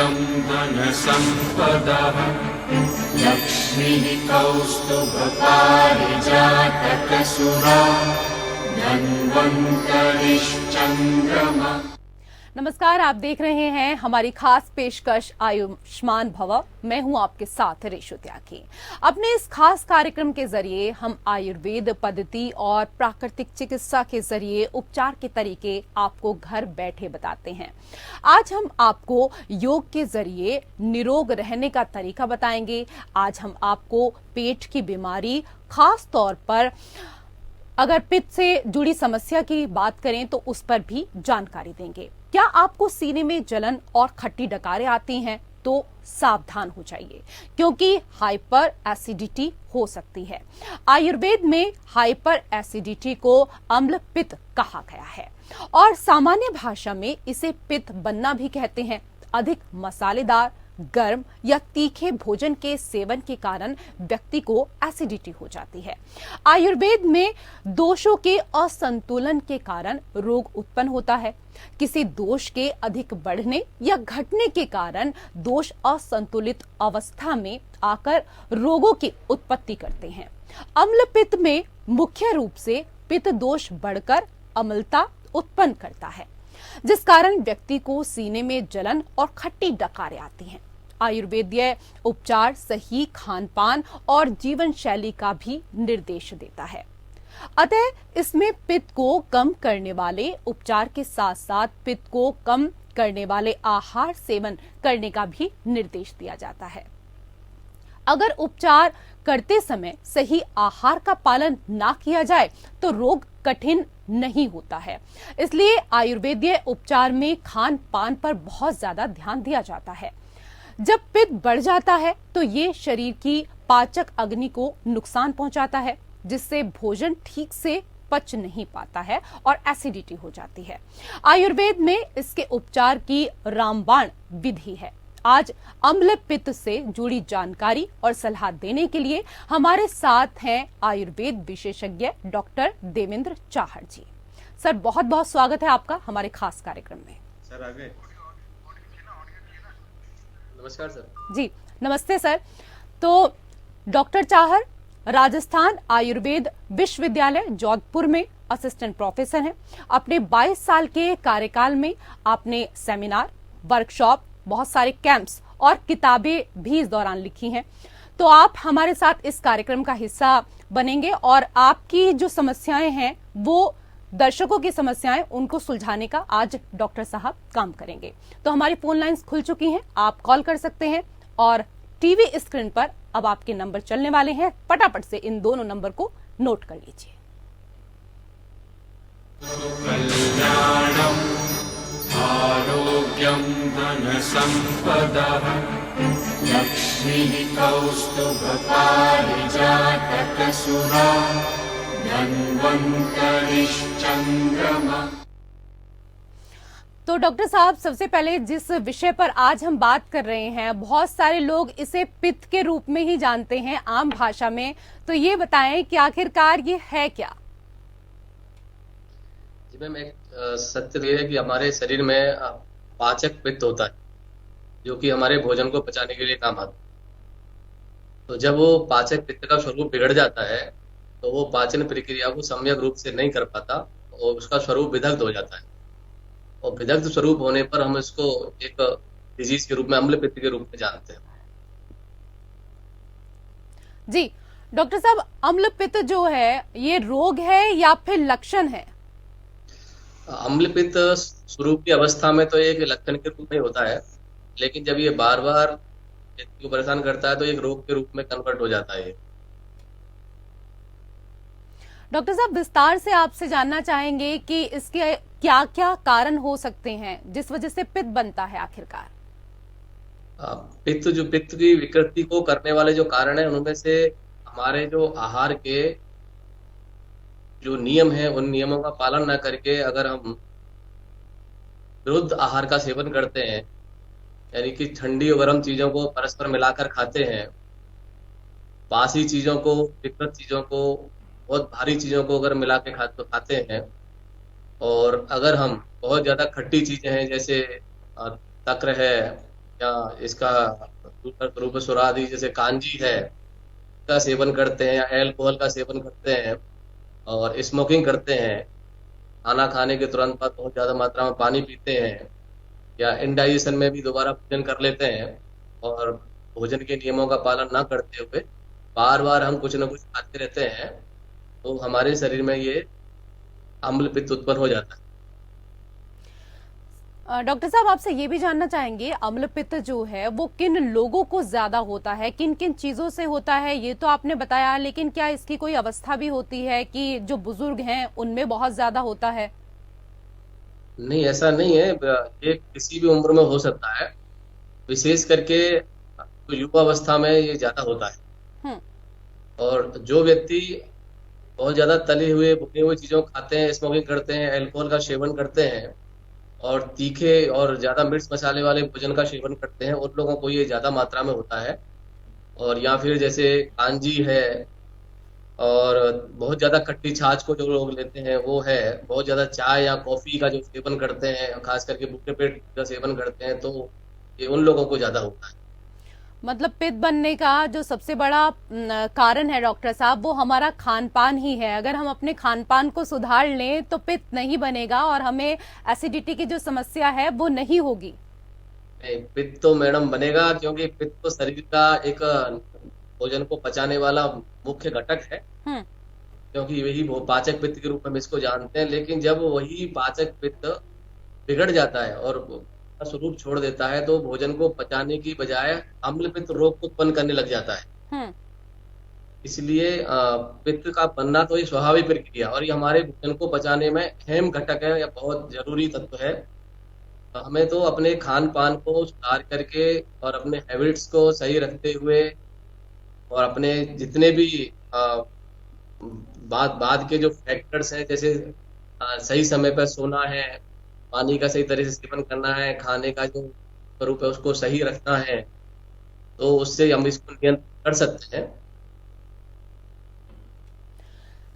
आरोग्यं धनसम्पदः लक्ष्मीः कौस्तुभपारिजातकसुरा धन्वन्तरिश्चन्द्रमा। नमस्कार, आप देख रहे हैं हमारी खास पेशकश आयुष्मान भव। मैं हूं आपके साथ रेशु त्यागी। अपने इस खास कार्यक्रम के जरिए हम आयुर्वेद पद्धति और प्राकृतिक चिकित्सा के जरिए उपचार के तरीके आपको घर बैठे बताते हैं। आज हम आपको योग के जरिए निरोग रहने का तरीका बताएंगे। आज हम आपको पेट की बीमारी, खास तौर पर अगर पित्त से जुड़ी समस्या की बात करें तो उस पर भी जानकारी देंगे। क्या आपको सीने में जलन और खट्टी डकारें आती हैं तो सावधान हो जाइए, क्योंकि हाइपर एसिडिटी हो सकती है। आयुर्वेद में हाइपर एसिडिटी को अम्ल पित्त कहा गया है और सामान्य भाषा में इसे पित्त बनना भी कहते हैं। अधिक मसालेदार, गर्म या तीखे भोजन के सेवन के कारण व्यक्ति को एसिडिटी हो जाती है। आयुर्वेद में दोषों के असंतुलन के कारण रोग उत्पन्न होता है। किसी दोष के अधिक बढ़ने या घटने के कारण दोष असंतुलित अवस्था में आकर रोगों की उत्पत्ति करते हैं। अम्ल पित्त में मुख्य रूप से पित्त दोष बढ़कर अम्लता उत्पन्न करता है, जिस कारण व्यक्ति को सीने में जलन और खट्टी डकारें आती हैं। आयुर्वेदीय उपचार सही खान पान और जीवन शैली का भी निर्देश देता है। अतः इसमें पित्त को कम करने वाले उपचार के साथ साथ पित्त को कम करने वाले आहार सेवन करने का भी निर्देश दिया जाता है। अगर उपचार करते समय सही आहार का पालन ना किया जाए तो रोग कठिन नहीं होता है। इसलिए आयुर्वेदीय उपचार में खान पान पर बहुत ज्यादा ध्यान दिया जाता है। जब पित्त बढ़ जाता है तो ये शरीर की पाचक अग्नि को नुकसान पहुंचाता है, जिससे भोजन ठीक से पच नहीं पाता है और एसिडिटी हो जाती है। आयुर्वेद में इसके उपचार की रामबाण विधि है। आज अम्ल पित्त से जुड़ी जानकारी और सलाह देने के लिए हमारे साथ हैं आयुर्वेद विशेषज्ञ डॉक्टर देवेंद्र चाहर जी। सर, बहुत बहुत स्वागत है आपका हमारे खास कार्यक्रम में। सर आगे। नमस्कार सर। जी नमस्ते सर। तो डॉक्टर चाहर राजस्थान आयुर्वेद विश्वविद्यालय जोधपुर में असिस्टेंट प्रोफेसर हैं। अपने 22 साल के कार्यकाल में आपने सेमिनार, वर्कशॉप, बहुत सारे कैंप्स और किताबें भी इस दौरान लिखी हैं। तो आप हमारे साथ इस कार्यक्रम का हिस्सा बनेंगे और आपकी जो समस्याएं हैं वो दर्शकों की समस्याएं उनको सुलझाने का आज डॉक्टर साहब काम करेंगे। तो हमारी फोन लाइंस खुल चुकी हैं, आप कॉल कर सकते हैं और टीवी स्क्रीन पर अब आपके नंबर चलने वाले हैं। फटाफट से इन दोनों नंबर को नोट कर लीजिए। कल्याणम् आरोग्यं धनसम्पदः लक्ष्मीः कौस्तुभपारिजातकसुरा धन्वन्तरिश्चन्द्रमा। तो डॉक्टर साहब, सबसे पहले जिस विषय पर आज हम बात कर रहे हैं, बहुत सारे लोग इसे पित्त के रूप में ही जानते हैं आम भाषा में, तो ये बताएं कि आखिरकार ये है क्या? जी मैम, एक सत्य तो ये है कि हमारे शरीर में पाचक पित्त होता है, जो कि हमारे भोजन को पचाने के लिए काम आता है। तो जब वो पाचक पित्त का स्वरूप बिगड़ जाता है तो वो पाचन प्रक्रिया को सम्यक रूप से नहीं कर पाता और उसका स्वरूप विदग्ध हो जाता है। और विदग्ध स्वरूप होने पर हम इसको एक डिजीज के रूप में, अम्ल पित्त के रूप में जानते हैं। जी डॉक्टर साहब, अम्ल पित्त जो है ये रोग है या फिर लक्षण है? अम्ल पित्त स्वरूप की अवस्था में तो एक लक्षण के रूप में होता है, लेकिन जब ये बार बार व्यक्ति को परेशान करता है तो एक रोग के रूप में कन्वर्ट हो जाता है। डॉक्टर साहब, विस्तार से आपसे जानना चाहेंगे कि इसके क्या क्या कारण हो सकते हैं जिस वजह से पित्त बनता है आखिरकार? पित्त की विकृति को करने वाले जो कारण है उनमें से हमारे जो आहार के जो नियम है उन नियमों का पालन न करके अगर हम विरुद्ध आहार का सेवन करते हैं, यानी कि ठंडी और गर्म चीजों को परस्पर मिलाकर खाते हैं, बासी चीजों को, विकृत चीजों को, बहुत भारी चीजों को अगर मिला के खाते हैं, और अगर हम बहुत ज्यादा खट्टी चीजें हैं जैसे तक्र है, या इसका दूसरा रूप सुरादी जैसे कांजी है का सेवन करते हैं या अल्कोहल का सेवन करते हैं और स्मोकिंग करते हैं, खाना खाने के तुरंत बाद बहुत ज्यादा मात्रा में पानी पीते हैं या इनडाइजेशन में भी दोबारा भोजन कर लेते हैं और भोजन के नियमों का पालन ना करते हुए बार बार हम कुछ ना कुछ खाते रहते हैं, तो हमारे शरीर में ये अम्ल पित्त उत्पन्न हो जाता है। डॉक्टर साहब, आपसे ये भी जानना चाहेंगे, अम्ल पित्त जो है वो किन लोगों को ज्यादा होता है, किन किन चीजों से होता है, ये तो आपने बताया, लेकिन क्या इसकी कोई अवस्था भी होती है कि जो बुजुर्ग हैं उनमें बहुत ज्यादा होता है? नहीं, ऐसा नहीं है, ये किसी भी उम्र में हो सकता है, विशेष करके तो युवा अवस्था में ये ज्यादा होता है। हम्म। और जो व्यक्ति बहुत ज्यादा तली हुए भुनी हुई चीजों को खाते हैं, स्मोकिंग करते हैं, अल्कोहल का सेवन करते हैं और तीखे और ज्यादा मिर्च मसाले वाले भोजन का सेवन करते हैं, उन लोगों को ये ज्यादा मात्रा में होता है। और या फिर जैसे कांजी है और बहुत ज्यादा खट्टी छाछ को जो लोग लेते हैं वो है, बहुत ज्यादा चाय या कॉफी का जो सेवन करते हैं, खास करके भूखे पेट का सेवन करते हैं, तो ये उन लोगों को ज्यादा होता है। मतलब पित्त बनने का जो सबसे बड़ा कारण है डॉक्टर साहब, वो हमारा खान पान ही है। अगर हम अपने खान पान को सुधार लें तो पित्त नहीं बनेगा और हमें एसिडिटी की जो समस्या है वो नहीं होगी। पित्त तो मैडम बनेगा, क्योंकि पित्त तो शरीर का एक भोजन को पचाने वाला मुख्य घटक है, हम्म। क्योंकि वही वो पाचक पित्त के रूप में हम इसको जानते हैं। लेकिन जब वही पाचक पित्त बिगड़ जाता है और स्वरूप छोड़ देता है, तो भोजन को पचाने की बजाय अम्ल पित्त रोग को उत्पन्न करने लग जाता है। हम्म। इसलिए पित्त का बनना तो ये स्वाभाविक प्रक्रिया और ये हमारे भोजन को पचाने में अहम घटक है या बहुत जरूरी तत्व है। हमें तो अपने खान पान को सुधार करके और अपने हैबिट्स को सही रखते हुए और अपने जितने भी बाद के जो फैक्टर्स हैं, जैसे सही समय पर सोना है, पानी का सही तरह से सेवन करना है, खाने का जो स्वरूप है उसको सही रखना है, तो उससे हम इसको नियंत्रण कर सकते हैं।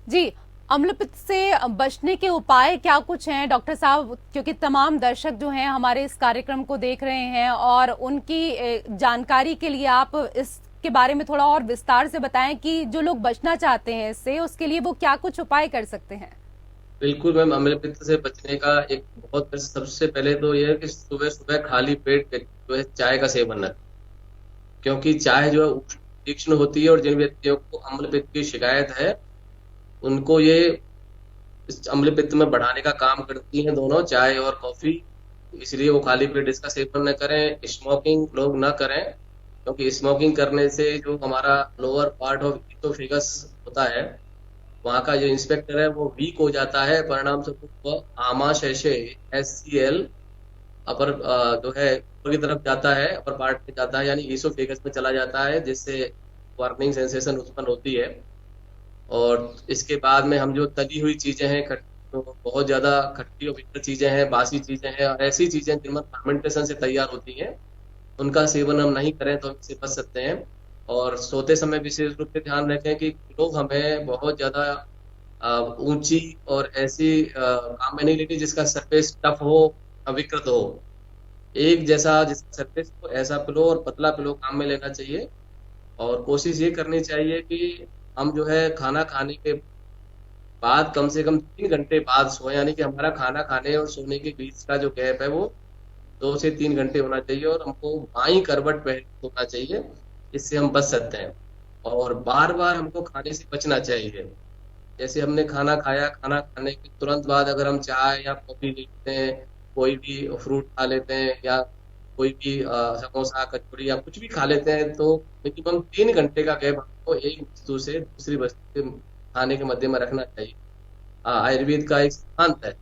जी, अम्ल पित्त से बचने के उपाय क्या कुछ हैं डॉक्टर साहब? क्योंकि तमाम दर्शक जो हैं हमारे इस कार्यक्रम को देख रहे हैं और उनकी जानकारी के लिए आप इसके बारे में थोड़ा और विस्तार से बताएं कि जो लोग बचना चाहते हैं इससे, उसके लिए वो क्या कुछ उपाय कर सकते हैं। बिल्कुल मैम, अम्ल पित्त से बचने का एक बहुत सबसे पहले तो यह है कि सुबह सुबह खाली पेट जो है चाय का सेवन न, क्योंकि चाय जो है तीक्ष्ण होती है और जिन व्यक्तियों को अम्ल पित्त की शिकायत है उनको ये इस अम्ल पित्त में बढ़ाने का काम करती हैं दोनों, चाय और कॉफी। इसलिए वो खाली पेट इसका सेवन न करें। स्मोकिंग लोग ना करें, क्योंकि स्मोकिंग करने से जो हमारा लोअर पार्ट ऑफ इसोफेगस होता है, वहाँ का जो इंस्पेक्टर है वो वीक हो जाता है, परिणाम स्वरूप आमाशय से HCl अपर जो है ऊपर की तरफ जाता है, अपर पार्ट में जाता है, यानी इसोफेगस में चला जाता है, जिससे बर्निंग सेंसेशन उत्पन्न होती है। और इसके बाद में हम जो तली हुई चीजें हैं, तो बहुत ज्यादा खट्टी और मीठी चीजें हैं, बासी चीजें हैं और ऐसी चीजें जिनमें फर्मेंटेशन से तैयार होती हैं, उनका सेवन हम नहीं करें तो इससे बच सकते हैं। और सोते समय विशेष रूप से ध्यान रखें कि लोग हमें बहुत ज्यादा ऊंची और ऐसी काम में नहीं लेनी जिसका सरफेस टफ हो, विकृत हो। एक जैसा जिसका सरफेस हो ऐसा पिलो और पतला पिलो काम में लेना चाहिए। और कोशिश ये करनी चाहिए कि हम जो है खाना खाने के बाद कम से कम 3 घंटे बाद सोए, यानी कि हमारा खाना खाने और सोने के बीच का जो गैप है वो 2 से 3 घंटे होना चाहिए और हमको बाई करवट पहन सोना चाहिए, इससे हम बच सकते हैं। और बार बार हमको खाने से बचना चाहिए। जैसे हमने खाना खाया, खाना खाने के तुरंत बाद अगर हम चाय या कॉफी लेते हैं, कोई भी फ्रूट खा लेते हैं या कोई भी समोसा कचौड़ी या कुछ भी खा लेते हैं, तो मिनिमम 3 घंटे का गैप हमको एक वस्तु से दूसरी वस्तु के खाने के मध्य में रखना चाहिए। आयुर्वेद का एक सिद्धांत है,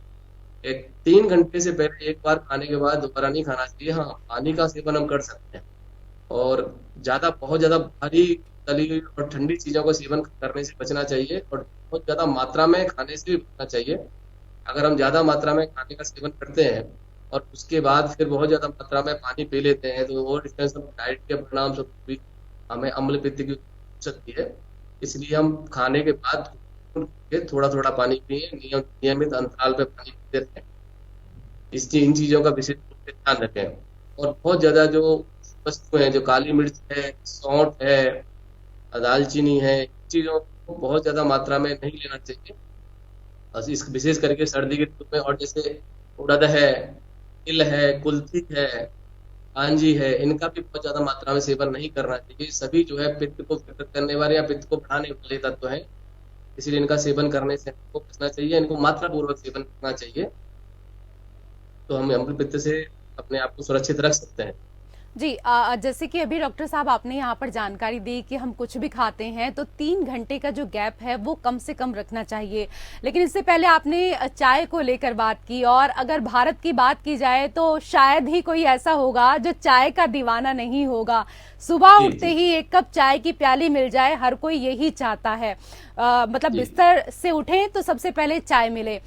3 घंटे से पहले एक बार खाने के बाद दोबारा नहीं खाना चाहिए। हाँ, पानी का सेवन हम कर सकते हैं और बहुत ज्यादा भारी तली हुई और ठंडी चीजों का सेवन करने से बचना चाहिए और बहुत ज्यादा मात्रा में खाने से भी बचना चाहिए। अगर हम ज्यादा मात्रा में खाने का सेवन करते हैं और उसके बाद फिर बहुत ज्यादा मात्रा में पानी पी लेते हैं, तो ओवर डिस्टेंशन डाइट के परिणाम स्वरूप भी हमें अम्ल पित्त की हो सकती है। इसलिए हम खाने के बाद थोड़ा थोड़ा पानी पिए, नियमित अंतराल पे पानी पीते रहें। इन चीजों का विशेष रूप से ध्यान रखें। और बहुत ज्यादा जो वस्तु है, जो काली मिर्च है, सौंठ है, दालचीनी है, इन चीजों को बहुत ज्यादा मात्रा में नहीं लेना चाहिए। और इस विशेष करके सर्दी के ऋतु में। और जैसे उड़द है, तिल है, कुल्थी है, आंजी है, इनका भी बहुत ज्यादा मात्रा में सेवन नहीं करना चाहिए। सभी जो है पित्त को विकृत करने वाले या पित्त को बढ़ाने वाले तत्व हैं, इसलिए इनका सेवन करने से हमको बचना चाहिए, इनको मात्रा पूर्वक सेवन करना चाहिए। तो हम अम्ल पित्त से अपने आप को सुरक्षित रख सकते हैं। जी, जैसे कि अभी डॉक्टर साहब आपने यहाँ पर जानकारी दी कि हम कुछ भी खाते हैं तो 3 घंटे का जो गैप है वो कम से कम रखना चाहिए, लेकिन इससे पहले आपने चाय को लेकर बात की, और अगर भारत की बात की जाए तो शायद ही कोई ऐसा होगा जो चाय का दीवाना नहीं होगा। सुबह जी उठते जी ही 1 कप चाय की प्याली मिल जाए, हर कोई यही चाहता है। मतलब जी बिस्तर से उठें तो सबसे पहले चाय मिले।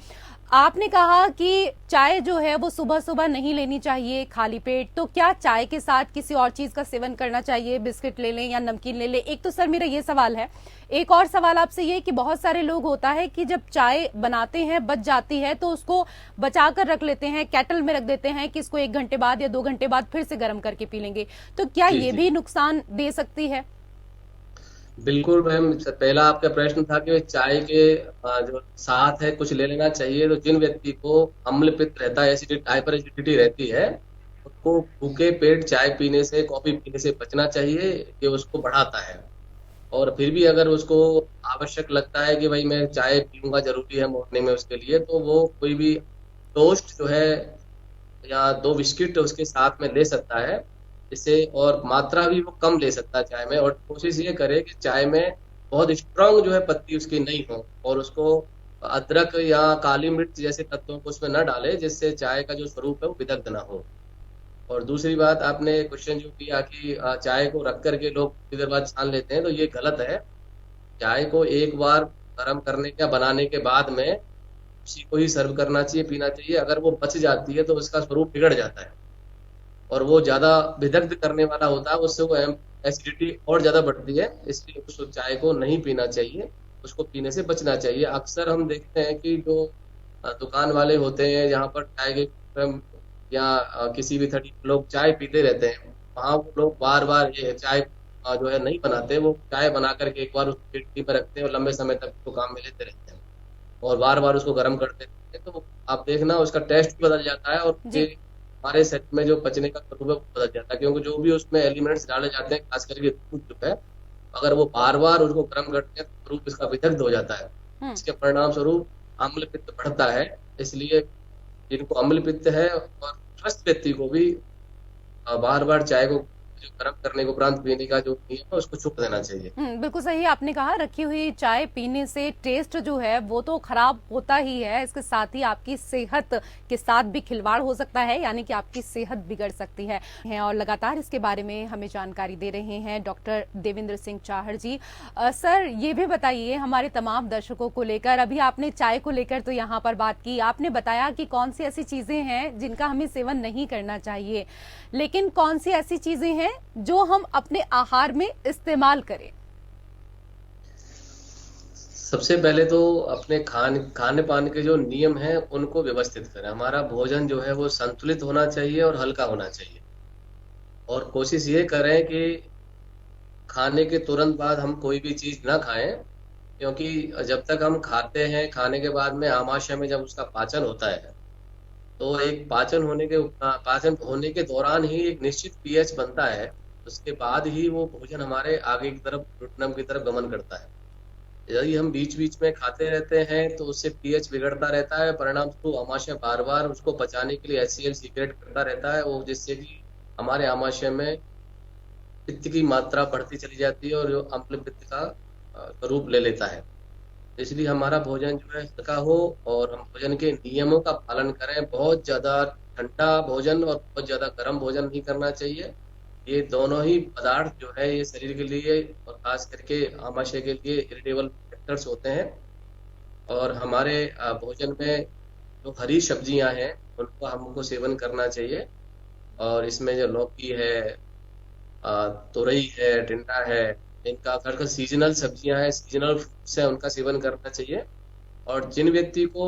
आपने कहा कि चाय जो है वो सुबह सुबह नहीं लेनी चाहिए खाली पेट, तो क्या चाय के साथ किसी और चीज का सेवन करना चाहिए? बिस्किट ले लें या नमकीन ले लें? एक तो सर मेरा ये सवाल है। एक और सवाल आपसे ये कि बहुत सारे लोग होता है कि जब चाय बनाते हैं बच जाती है तो उसको बचा कर रख लेते हैं, केटल में रख देते हैं कि इसको 1 घंटे बाद या 2 घंटे बाद फिर से गर्म करके पी लेंगे, तो क्या जी ये जी भी नुकसान दे सकती है? बिल्कुल मैम। पहला आपका प्रश्न था कि चाय के जो साथ है कुछ ले लेना चाहिए। तो जिन व्यक्ति को अम्ल पित्त रहता है, एसिडिटी, हाइपर एसिडिटी रहती है, उसको भूखे पेट चाय पीने से, कॉफी पीने से बचना चाहिए, ये उसको बढ़ाता है। और फिर भी अगर उसको आवश्यक लगता है कि भाई मैं चाय पीऊंगा, जरूरी है मॉर्निंग में उसके लिए, तो वो कोई भी टोस्ट जो है या 2 बिस्किट उसके साथ में ले सकता है। इससे और मात्रा भी वो कम ले सकता है चाय में। और कोशिश ये करे कि चाय में बहुत स्ट्रांग जो है पत्ती उसकी नहीं हो, और उसको अदरक या काली मिर्च जैसे तत्वों को उसमें न डाले, जिससे चाय का जो स्वरूप है वो विदग्ध ना हो। और दूसरी बात, आपने क्वेश्चन जो किया कि चाय को रख करके लोग थोड़ी देर बाद छान लेते हैं, तो ये गलत है। चाय को एक बार गर्म करने या बनाने के बाद में उसी को ही सर्व करना चाहिए, पीना चाहिए। अगर वो बच जाती है तो उसका स्वरूप बिगड़ जाता है और वो ज्यादा विदग्ध करने वाला होता है, उससे वो एसिडिटी और ज्यादा बढ़ती है। इसलिए उस चाय को नहीं पीना चाहिए, उसको पीने से बचना चाहिए। अक्सर हम देखते हैं कि जो दुकान वाले होते हैं, जहाँ पर चाय के या किसी भी थड़ी लोग चाय पीते रहते हैं, वहाँ वो लोग बार बार ये चाय जो है नहीं बनाते। वो चाय बना करके एक बार उस पेटी में रखते हैं और लंबे समय तक उसको काम में लेते रहते हैं और बार बार उसको गर्म करते रहते हैं। तो आप देखना उसका टेस्ट भी बदल जाता है और जी। हमारे सेट में जो पचने का स्वरूप है वो बदल जाता है, क्योंकि जो भी उसमें एलिमेंट्स डाले जाते हैं, खास करके दूध जो है, अगर वो बार बार उसको गर्म करते हैं तो स्वरूप इसका विदग्ध हो जाता है। हम्म। इसके परिणाम स्वरूप अम्ल पित्त बढ़ता है। इसलिए जिनको अम्ल पित्त है और स्वस्थ व्यक्ति को भी बार बार चाय को जो गर्म करने के उपरांत पीने का जो नियम है उसको छूट देना चाहिए। बिल्कुल सही आपने कहा। रखी हुई चाय पीने से टेस्ट जो है वो तो खराब होता ही है, इसके साथ ही आपकी सेहत के साथ भी खिलवाड़ हो सकता है, यानी कि आपकी सेहत बिगड़ सकती है। और लगातार इसके बारे में हमें जानकारी दे रहे हैं डॉक्टर देवेंद्र सिंह चाहर जी। सर ये भी बताइए हमारे तमाम दर्शकों को लेकर, अभी आपने चाय को लेकर तो यहाँ पर बात की, आपने बताया कि कौन सी ऐसी चीजें हैं जिनका हमें सेवन नहीं करना चाहिए, लेकिन कौन सी ऐसी चीजें हैं जो हम अपने आहार में इस्तेमाल करें? सबसे पहले तो अपने खाने पान के जो नियम हैं उनको व्यवस्थित करें। हमारा भोजन जो है वो संतुलित होना चाहिए और हल्का होना चाहिए। और कोशिश ये करें कि खाने के तुरंत बाद हम कोई भी चीज ना खाएं, क्योंकि जब तक हम खाते हैं, खाने के बाद में आमाशय में जब उसका पाचन होता है, तो एक पाचन होने के दौरान ही एक निश्चित पीएच बनता है। उसके बाद ही वो भोजन हमारे आगे की तरफ, दुर्गंध की तरफ गमन करता है। यदि हम बीच बीच में खाते रहते हैं तो उससे पीएच बिगड़ता रहता है। परिणाम स्वरूप आमाशय बार बार उसको पचाने के लिए HCl सीक्रेट करता रहता है, वो जिससे कि हमारे आमाशय में पित्त की मात्रा बढ़ती चली जाती है और जो अम्ल पित्त का स्वरूप ले लेता है। इसलिए हमारा भोजन जो है हल्का हो और हम भोजन के नियमों का पालन करें। बहुत ज्यादा ठंडा भोजन और बहुत ज्यादा गर्म भोजन नहीं करना चाहिए। ये दोनों ही पदार्थ जो है ये शरीर के लिए और खास करके आमाशय के लिए इरिटेबल फैक्टर्स होते हैं। और हमारे भोजन में जो हरी सब्जियां हैं उनको हमको सेवन करना चाहिए। और इसमें जो लौकी है, तुरई है, टिंडा है, इनका खासकर सीजनल सब्जियां हैं, सीजनल फ्रूट्स हैं, उनका सेवन करना चाहिए। और जिन व्यक्ति को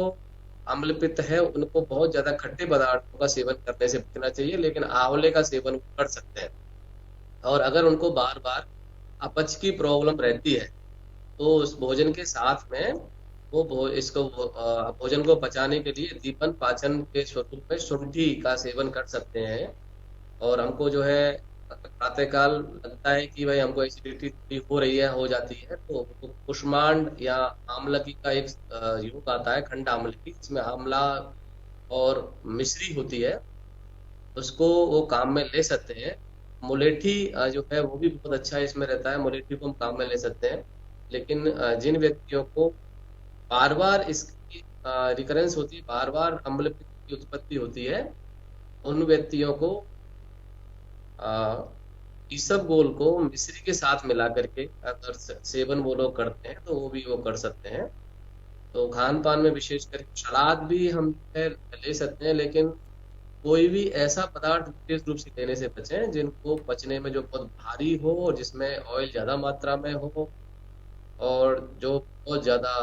अम्ल पित्त है उनको बहुत ज्यादा खट्टे पदार्थों का सेवन करने से बचना चाहिए, लेकिन आंवले का सेवन कर सकते हैं। और अगर उनको बार बार अपच की प्रॉब्लम रहती है तो उस भोजन के साथ में भोजन को पचाने के लिए दीपन पाचन के स्वरूप में शुंठी का सेवन कर सकते हैं। और हमको जो है प्रातःकाल लगता है कि भाई हमको एसिडिटी हो रही है, हो जाती है, तो कुष्मांड या आमलकी का एक योग आता है, खंड आमलकी, जिसमें आंवला और मिश्री होती है, उसको वो काम में ले सकते हैं। मुलेठी जो है वो भी बहुत अच्छा इसमें रहता है, मुलेठी को हम काम में ले सकते हैं। लेकिन जिन व्यक्तियों को बार बार इसकी रिकरेंस होती है, बार बार अम्ल पित्त की उत्पत्ति होती है, उन व्यक्तियों को इसबगोल को मिश्री के साथ मिला करके अगर सेवन वो लोग करते हैं तो वो कर सकते हैं। तो खान पान में विशेष करके सलाद भी हम ले सकते हैं, लेकिन कोई भी ऐसा पदार्थ विशेष रूप से लेने से बचें जिनको पचने में जो बहुत भारी हो और जिसमें ऑयल ज्यादा मात्रा में हो और जो बहुत ज्यादा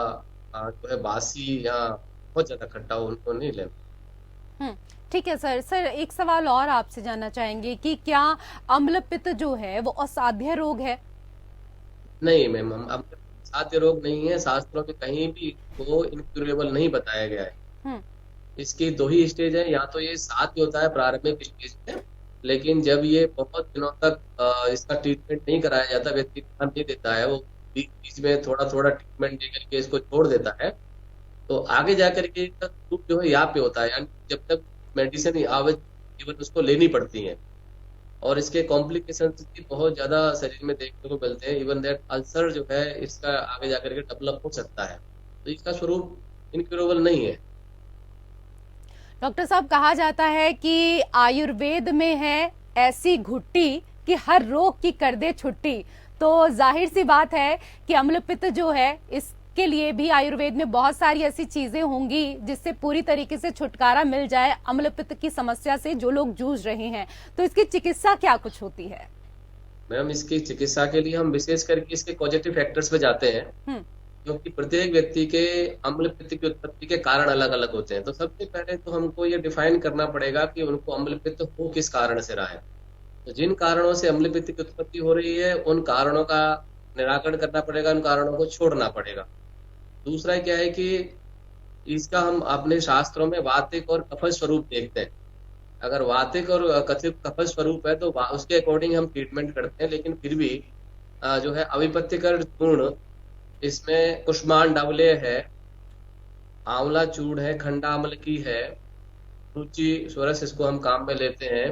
जो है बासी या बहुत ज्यादा खट्टा हो, उनको नहीं लेना। हम्म, ठीक है सर। सर एक सवाल और आपसे जानना चाहेंगे कि क्या अम्ल पित्त जो है वो असाध्य रोग है? नहीं मैम, हम साध्य रोग नहीं है, शास्त्रों में कहीं भी वो इनक्यूरेबल नहीं बताया गया है। हम्म, इसकी दो ही स्टेज है, या तो ये साध्य होता है प्रारंभिक स्टेज में, लेकिन जब ये बहुत दिनों तक इसका ट्रीटमेंट नहीं कराया जाता, व्यक्ति ध्यान नहीं देता है, वो बीच में थोड़ा थोड़ा ट्रीटमेंट देकर के इसको छोड़ देता है, तो आगे जाकर के इसका रूप जो है यहाँ पे होता है, यानी जब तक मेडिसिन केवल उसको लेनी पड़ती है और इसके कॉम्प्लिकेशंस भी बहुत ज्यादा शरीर में देखने को मिलते हैं। इवन दैट अल्सर जो है इसका आगे जाकर के डेवलप हो सकता है, तो इसका स्वरूप इनक्यूरेबल नहीं है। डॉक्टर साहब, कहा जाता है कि आयुर्वेद में है ऐसी घुट्टी कि हर रोग की कर दे छुट्टी। तो जाहिर सी बात है कि अम्ल पित्त जो है इसके लिए भी आयुर्वेद में बहुत सारी ऐसी चीजें होंगी जिससे पूरी तरीके से छुटकारा मिल जाए अम्ल पित्त की समस्या से जो लोग जूझ रहे हैं। तो इसकी चिकित्सा क्या कुछ होती है? मैम, इसकी चिकित्सा के लिए हम विशेष करके इसके पॉजिटिव फैक्टर्स पे जाते हैं, क्योंकि प्रत्येक व्यक्ति के अम्ल पित्त की उत्पत्ति के कारण अलग अलग होते हैं। तो सबसे पहले तो हमको ये डिफाइन करना पड़ेगा कि उनको अम्ल पित्त हो किस कारण से रहा है। तो जिन कारणों से अम्ल पित्त की उत्पत्ति हो रही है उन कारणों का निराकरण करना पड़ेगा, उन कारणों को छोड़ना पड़ेगा। दूसरा क्या है कि इसका हम अपने शास्त्रों में वातिक और कफज स्वरूप देखते हैं। अगर वातिक और कथित कफज स्वरूप है तो उसके अकॉर्डिंग हम ट्रीटमेंट करते हैं, लेकिन फिर भी जो है अविपत्तिकर गुण इसमें कुष्मांड अवलेय है, आंवला चूर्ण है, खंडा अम्लकी है, रुचि स्वरस इसको हम काम में लेते हैं,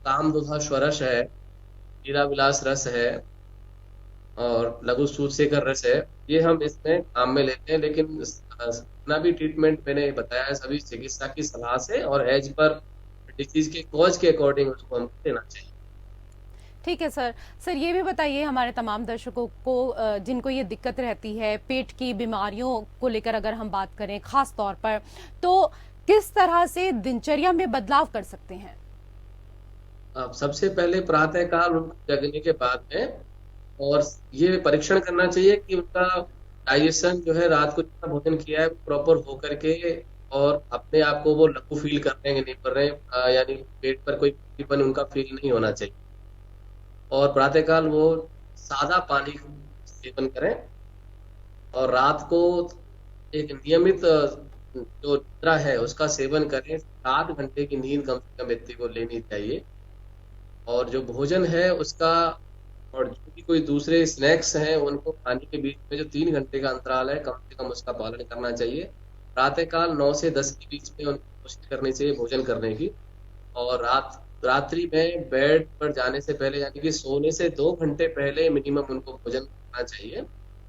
कामदुधा स्वरस है, हीरा विलास रस है और लघु सूतशेखर रस है, ये हम इसमें काम में लेते हैं। लेकिन जितना भी ट्रीटमेंट मैंने बताया है सभी चिकित्सा की सलाह से और एज पर डिजीज के कॉज के अकॉर्डिंग उसको हमको देना चाहिए। ठीक है सर। सर ये भी बताइए हमारे तमाम दर्शकों को जिनको ये दिक्कत रहती है पेट की बीमारियों को लेकर, अगर हम बात करें खास तौर पर, तो किस तरह से दिनचर्या में बदलाव कर सकते हैं? सबसे पहले प्रातःकाल जगने के बाद में और ये परीक्षण करना चाहिए कि उनका डाइजेशन जो है रात को जितना भोजन किया है प्रॉपर हो करके और अपने आप को वो लघु फील कर रहे हैं नहीं कर रहे हैं, यानी पेट पर कोई भारीपन उनका फील नहीं होना चाहिए। और प्रातःकाल वो सादा पानी सेवन करें और रात को एक नियमित जो निद्रा है उसका सेवन करें। 7 घंटे की नींद कम से कम व्यक्ति को लेनी चाहिए। और जो भोजन है उसका और जो भी कोई दूसरे स्नैक्स हैं उनको खाने के बीच में जो 3 घंटे का अंतराल है कम से कम उसका पालन करना चाहिए। प्रातःकाल 9 से 10 के बीच में उनको कोशिश करनी चाहिए भोजन करने की। और रात्रि में बेड पर जाने से पहले यानी कि सोने से 2 घंटे पहले मिनिमम उनको भोजन करना चाहिए।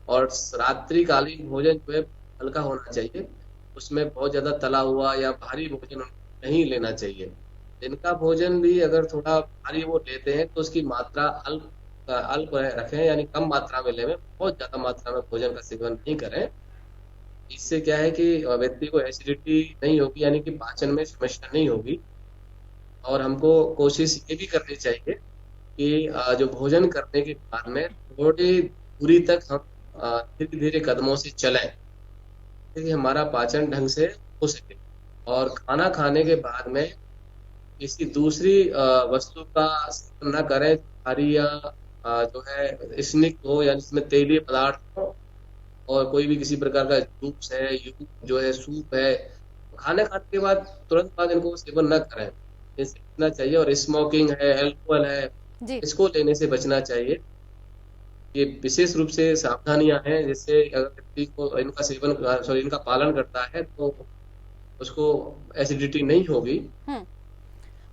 और रात्रिकालीन भोजन जो है हल्का होना चाहिए, उसमें बहुत ज्यादा तला हुआ या भारी भोजन नहीं लेना चाहिए। दिन का भोजन भी अगर थोड़ा भारी वो लेते हैं तो उसकी मात्रा अल्प रखें, यानी कम मात्रा में लें, बहुत ज्यादा मात्रा में भोजन का सेवन नहीं करें। इससे क्या है कि व्यक्ति को एसिडिटी नहीं होगी, यानी कि पाचन में समस्या नहीं होगी। और हमको कोशिश ये भी करनी चाहिए कि जो भोजन करने के बाद में थोड़ी दूरी तक हम धीरे धीरे कदमों से चलें, क्योंकि हमारा पाचन ढंग से हो सके। और खाना खाने के बाद में किसी दूसरी वस्तु का सेवन न करें, भारी या जो है स्निग्ध हो या जिसमें तेलीय पदार्थ हो, और कोई भी किसी प्रकार का जूस है, जो है सूप है, खाने खाने के बाद तुरंत बाद इनको सेवन न करें, इनसे बचना चाहिए। और स्मोकिंग है, अल्कोहल है, जी। इसको लेने से बचना चाहिए। ये विशेष रूप से सावधानियां हैं, जिससे अगर व्यक्ति को इनका इनका पालन करता है तो उसको एसिडिटी नहीं होगी। हम्म।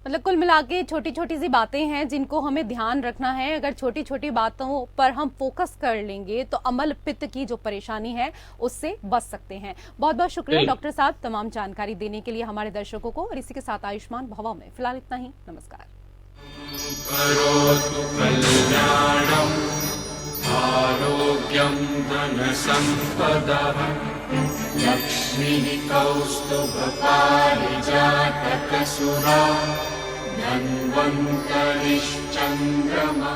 मतलब कुल मिला के छोटी छोटी सी बातें हैं जिनको हमें ध्यान रखना है। अगर छोटी छोटी बातों पर हम फोकस कर लेंगे तो अम्ल पित्त की जो परेशानी है उससे बच सकते हैं। बहुत बहुत शुक्रिया बिल्कुल। डॉक्टर साहब तमाम जानकारी देने के लिए हमारे दर्शकों को। और इसी के साथ आयुष्मान भव में फिलहाल इतना ही। नमस्कार। करोतु कल्याणम् आरोग्यं धनसम्पदः लक्ष्मीः कौस्तुभपारिजातकसुरा धन्वन्तरिश्चन्द्रमा।